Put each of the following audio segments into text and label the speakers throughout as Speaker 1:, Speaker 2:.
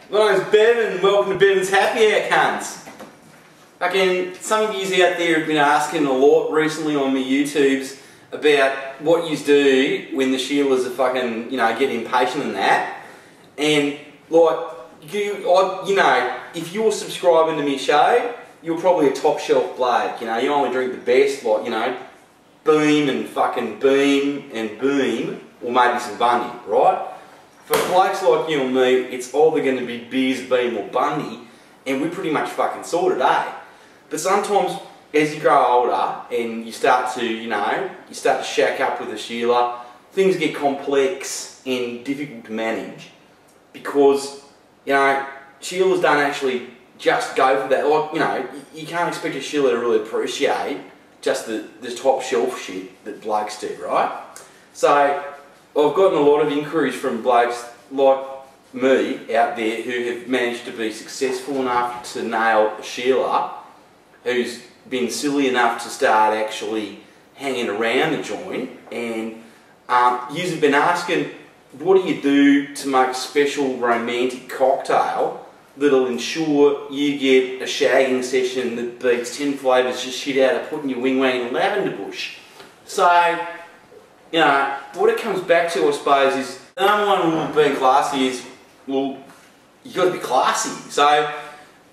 Speaker 1: My name's Bevan and welcome to Bevan's Happy Hour, cunts. Again, some of you out there have been asking a lot recently on my YouTubes about what you do when the Sheilas are fucking, getting impatient and that. And like, if you're subscribing to my show, you're probably a top shelf bloke. You only drink the best, like, Beam and fucking Beam and Beam, or maybe some Bundy, right? For blokes like you and me, it's either going to be Beers, Beam or Bundy, and we're pretty much fucking sorted, eh? But sometimes, as you grow older and you start to, shack up with a Sheila, things get complex and difficult to manage because, Sheilas don't actually just go for that. Like, you can't expect a Sheila to really appreciate just the top shelf shit that blokes do, right? So, I've gotten a lot of inquiries from blokes like me out there who have managed to be successful enough to nail a Sheila, who's been silly enough to start actually hanging around the joint, and you've been asking, what do you do to make a special romantic cocktail that'll ensure you get a shagging session that beats 10 flavours just shit out of putting your wing-wang in a lavender bush? So, what it comes back to, I suppose, is the number one rule of being classy is, well, you've got to be classy. So,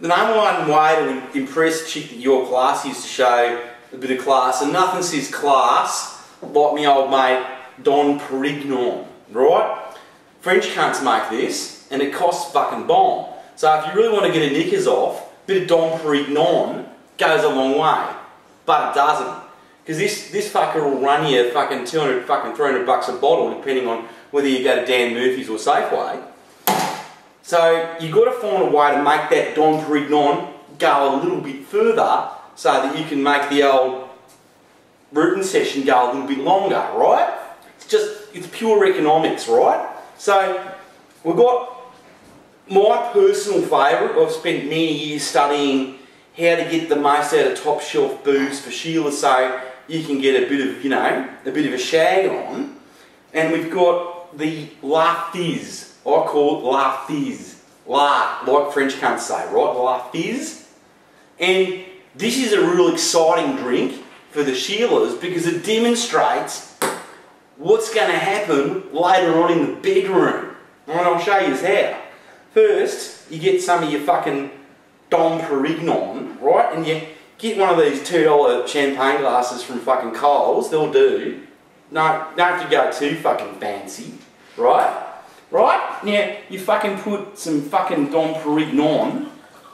Speaker 1: the number one way to impress a chick that you're classy is to show a bit of class, and nothing says class like my old mate Don Perignon, right? French cunts make this, and it costs fucking bomb. So if you really want to get a knickers off, a bit of Don Perignon goes a long way, but it doesn't. Because this fucker will run you fucking 200, fucking 300 bucks a bottle, depending on whether you go to Dan Murphy's or Safeway. So you've got to find a way to make that Dom Perignon go a little bit further so that you can make the old rooting session go a little bit longer, right? It's pure economics, right? So we've got my personal favourite. I've spent many years studying how to get the most out of top shelf booze for Sheila so you can get a bit of, a bit of a shag on. And we've got the La Fizz. I call it La Fizz. Like French cunts say, right? La Fizz. And this is a real exciting drink for the Sheilas because it demonstrates what's going to happen later on in the bedroom. And I'll show you how. First, you get some of your fucking Dom Perignon, right? And you get one of these $2 champagne glasses from fucking Coles, they'll do. No, don't have to go too fucking fancy, right? Right? Now, you fucking put some fucking Dom Perignon,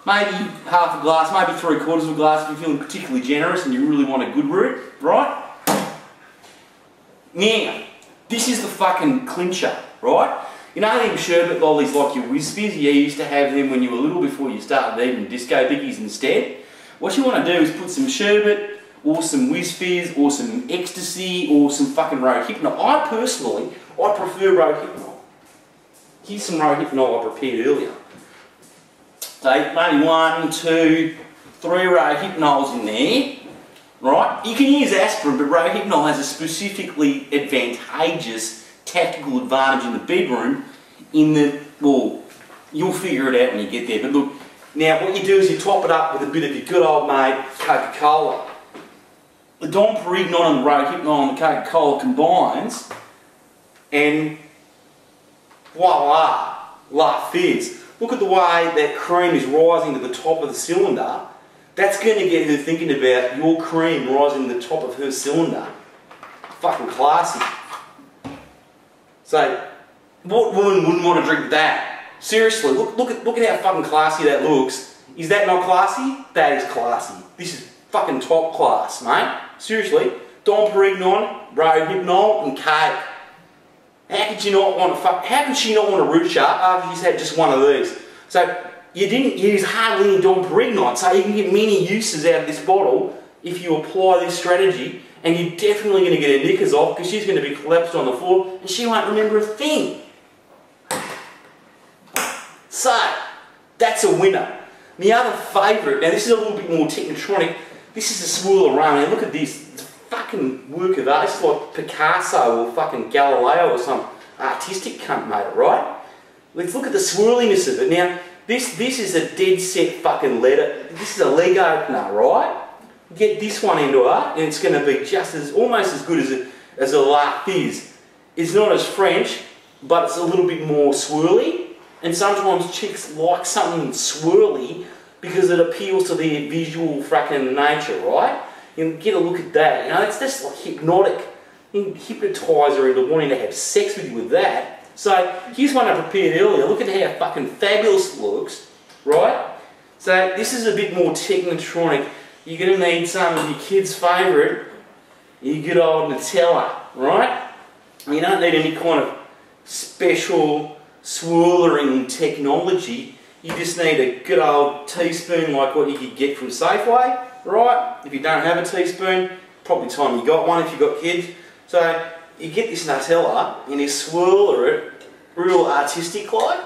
Speaker 1: maybe half a glass, maybe 3/4 of a glass if you're feeling particularly generous and you really want a good root, right? Now, this is the fucking clincher, right? You know them sherbet lollies like your Whiz Fizz? You used to have them when you were little before you started eating disco biggies instead. What you want to do is put some sherbet, or some Whiz Fizz, or some ecstasy, or some fucking Rohypnol. I prefer Rohypnol. Here's some Rohypnol I prepared earlier. Take maybe 1, 2, 3 Rohypnols in there. Right? You can use aspirin, but Rohypnol has a specifically advantageous tactical advantage in the bedroom well, you'll figure it out when you get there. But look, now what you do is you top it up with a bit of your good old mate Coca-Cola. The Dom Perignon and the Rohypnol and the Coca-Cola combines, and voila, La Fizz. Look at the way that cream is rising to the top of the cylinder. That's going to get her thinking about your cream rising to the top of her cylinder. Fucking classy. So, what woman wouldn't want to drink that? Seriously, look at how fucking classy that looks. Is that not classy? That is classy. This is fucking top class, mate. Seriously, Dom Perignon, Rohypnol, and Coke. How could she not want a root sharp after she's had just one of these? So you didn't use hardly any Dom Perignon, so you can get many uses out of this bottle if you apply this strategy, and you're definitely going to get her knickers off because she's going to be collapsed on the floor and she won't remember a thing. So, that's a winner. The other favourite, now this is a little bit more technotronic, this is a swirl around. Now look at this. Fucking work of art. It's like Picasso or fucking Galileo or some artistic cunt made it, right? Let's look at the swirliness of it. Now, this is a dead set fucking letter. This is a leg opener, right? Get this one into her, and it's going to be just as, almost as good as a La Fizz. It's not as French, but it's a little bit more swirly. And sometimes chicks like something swirly because it appeals to their visual fucking nature, right? You get a look at that. You know, it's just like hypnotic. You can hypnotise her into wanting to have sex with you with that. So here's one I prepared earlier. Look at how fucking fabulous it looks, right? So this is a bit more technotronic. You're going to need some of your kids' favourite, your good old Nutella, right? You don't need any kind of special swirling technology. You just need a good old teaspoon like what you could get from Safeway, right? If you don't have a teaspoon, probably time you got one if you've got kids. So you get this Nutella and you swirl it real artistic like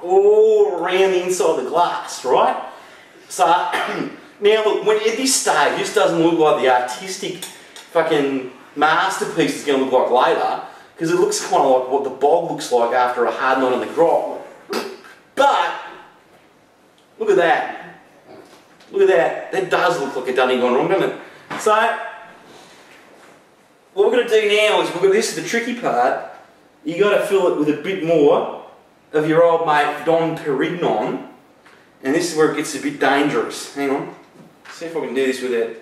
Speaker 1: all around the inside of the glass, right? So now look, when at this stage this doesn't look like the artistic fucking masterpiece it's going to look like later, because it looks kind of like what the bog looks like after a hard night on the grot. But look at that. Look at that. That does look like a done gone wrong, doesn't it? So what we're going to do now is this is the tricky part. You got to fill it with a bit more of your old mate Dom Perignon, and this is where it gets a bit dangerous. Hang on. See if I can do this without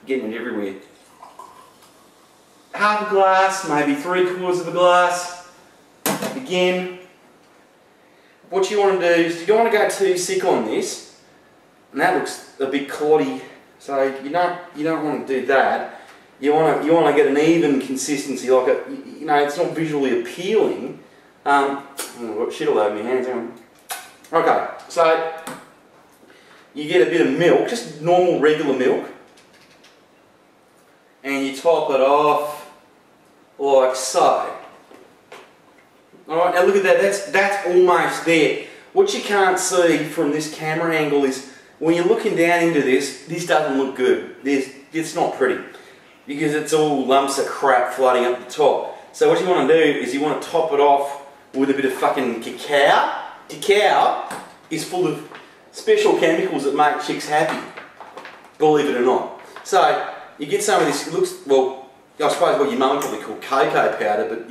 Speaker 1: getting it everywhere. Half a glass, maybe 3/4 of a glass. Again, what you want to do is you don't want to go too sick on this, and that looks a bit cloddy. So you don't want to do that. You want to get an even consistency, like it's not visually appealing. What shit all over my hands? Hang on. Okay, so you get a bit of milk, just normal regular milk, and you top it off like so. Alright, now look at that, that's almost there. What you can't see from this camera angle is when you're looking down into this doesn't look good. It's not pretty, because it's all lumps of crap floating up the top. So what you want to do is you want to top it off with a bit of fucking cacao. Cacao is full of special chemicals that make chicks happy, believe it or not. So you get some of this, it looks, well, I suppose what your mum would probably call cocoa powder, but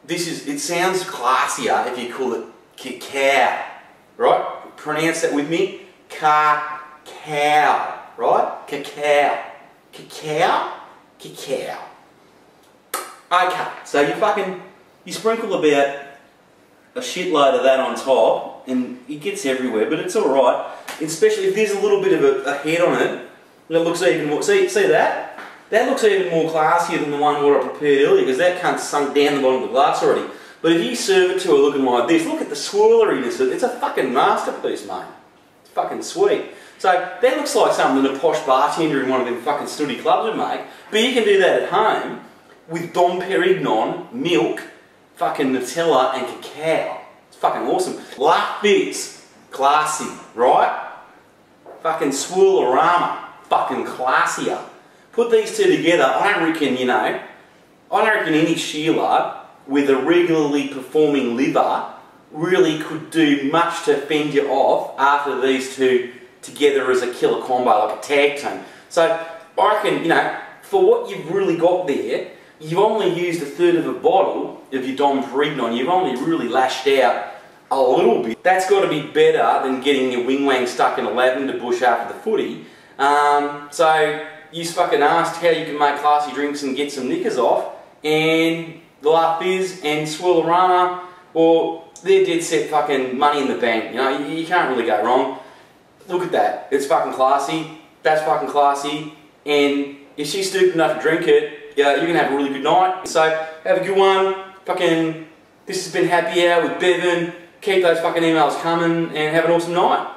Speaker 1: it sounds classier if you call it cacao, right? Pronounce that with me, cacao, right? Cacao, cacao, cacao. Okay, so you sprinkle about a shitload of that on top, and it gets everywhere, but it's alright, especially if there's a little bit of a head on it, and it looks even more, see that? That looks even more classier than the one what I prepared earlier, because that cunt's sunk down the bottom of the glass already. But if you serve it to her looking like this, look at the swirleriness. It's a fucking masterpiece, mate. It's fucking sweet. So that looks like something that a posh bartender in one of them fucking snooty clubs would make. But you can do that at home with Dom Perignon, milk, fucking Nutella and cacao. It's fucking awesome. La Fizz, classy, right? Fucking swirlorama, fucking classier. Put these two together, I don't reckon any Sheila with a regularly performing liver really could do much to fend you off after these two together as a killer combo, like a tag team. So I reckon, for what you've really got there, you've only used 1/3 of a bottle of your Dom Perignon. You've only really lashed out a little bit. That's got to be better than getting your wing wang stuck in a lavender bush after the footy. So you fucking asked how you can make classy drinks and get some knickers off, and the La Fizz and Swirlorama, well, they're dead set fucking money in the bank. You can't really go wrong. Look at that. It's fucking classy. That's fucking classy. And if she's stupid enough to drink it, you're going to have a really good night. So, have a good one. Fucking, this has been Happy Hour with Bevan. Keep those fucking emails coming and have an awesome night.